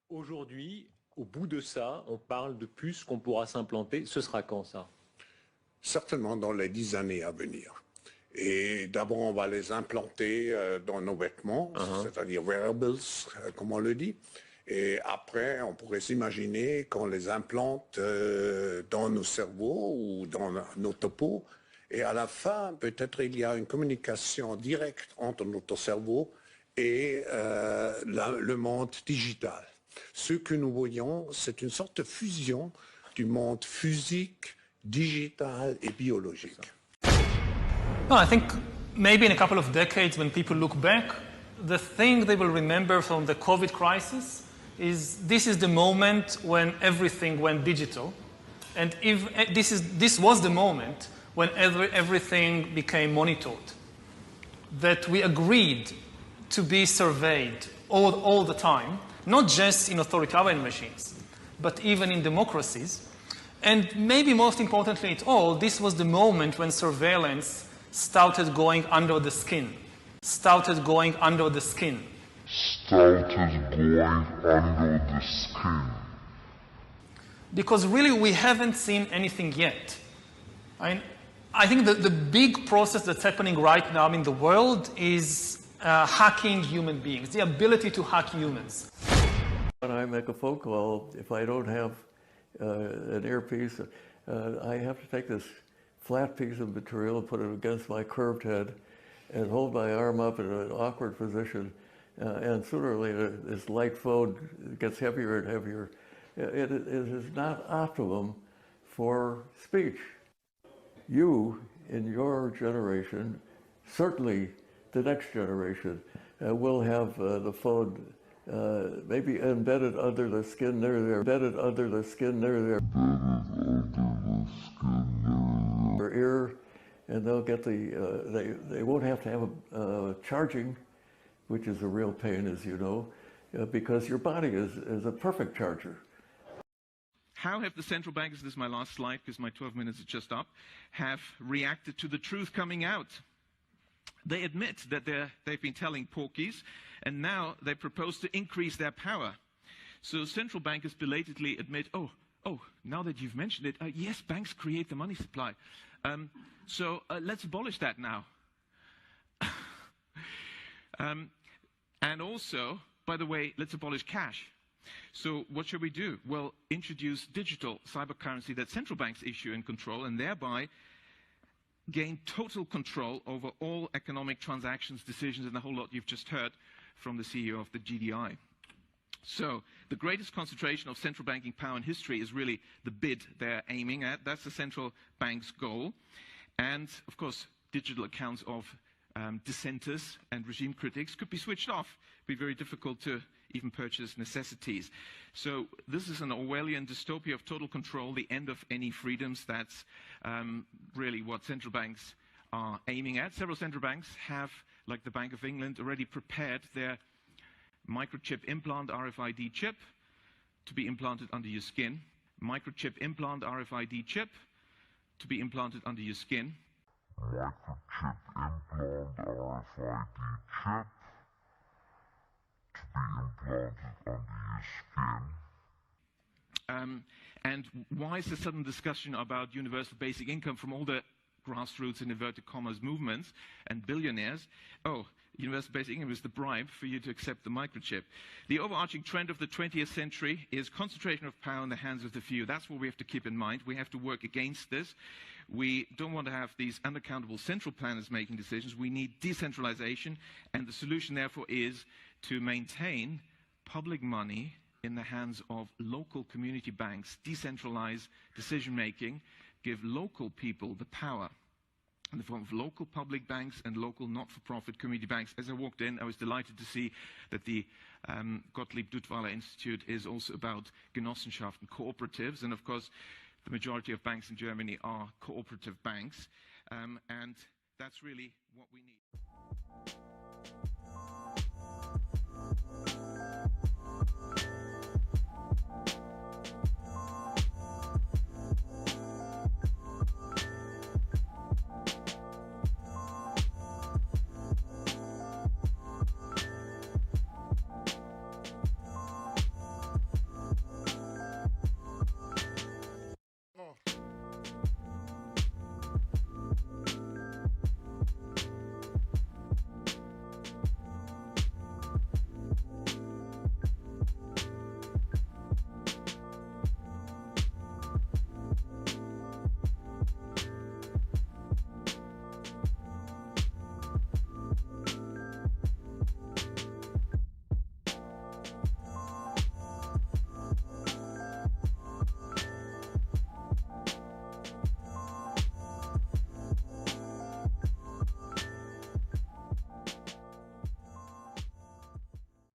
Aujourd'hui, au bout de ça, on parle de puces qu'on pourra s'implanter. Ce sera quand ça? Certainement dans les 10 années à venir. Et d'abord, on va les implanter dans nos vêtements, c'est-à-dire wearables, comme on le dit. Et après, on pourrait s'imaginer qu'on les implante dans nos cerveaux ou dans nos topos. Et à la fin, peut-être il y a une communication directe entre notre cerveau et le monde digital. Ce que nous voyons, c'est une sorte de fusion du monde physique, digital et biologique. No, I think maybe in a couple of decades, when people look back, the thing they will remember from the COVID crisis is this is the moment when everything went digital. And if this was the moment when everything became monitored. That we agreed to be surveyed all the time, not just in authoritarian regimes, but even in democracies. And maybe most importantly at all, this was the moment when surveillance started going under the skin. Started going under the skin. Because really we haven't seen anything yet. I think the big process that's happening right now in the world is hacking human beings, the ability to hack humans. When I make a phone call, if I don't have an earpiece, I have to take this flat piece of material and put it against my curved head and hold my arm up in an awkward position. And sooner or later, this light phone gets heavier and heavier. It is not optimum for speech. You, in your generation, certainly the next generation, will have the phone maybe embedded under the skin there, embedded under the skin there, their ear, and they'll get they won't have to have charging, which is a real pain, as you know, because your body is a perfect charger. How have the central bankers, this is my last slide because my 12 minutes is just up, have reacted to the truth coming out? They admit that they've been telling porkies, and now they propose to increase their power. So central bankers belatedly admit, oh, now that you've mentioned it, yes, banks create the money supply. So let's abolish that now. And also, by the way, let's abolish cash. So what should we do? Well, introduce digital cyber currency that central banks issue and control, and thereby gain total control over all economic transactions, decisions, and the whole lot you've just heard from the CEO of the GDI. So the greatest concentration of central banking power in history is really the bid they're aiming at. That's the central bank's goal. And, of course, digital accounts of dissenters and regime critics could be switched off. It would be very difficult to even purchase necessities. So this is an Orwellian dystopia of total control, the end of any freedoms. That's really what central banks are aiming at. Several central banks have, like the Bank of England, already prepared their microchip implant RFID chip to be implanted under your skin. Microchip implant RFID chip to be implanted under your skin. Microchip implant RFID chip to be implanted under your skin. And why is there sudden discussion about universal basic income from all the grassroots and inverted commas movements and billionaires? Oh, universal basic income is the bribe for you to accept the microchip. The overarching trend of the 20th century is concentration of power in the hands of the few. That's what we have to keep in mind. We have to work against this. We don't want to have these unaccountable central planners making decisions. We need decentralization, and the solution, therefore, is to maintain public money in the hands of local community banks, decentralize decision-making, give local people the power in the form of local public banks and local not-for-profit community banks. As I walked in, I was delighted to see that the Gottlieb Duttweiler Institute is also about Genossenschaften, cooperatives, and of course, the majority of banks in Germany are cooperative banks, and that's really what we need.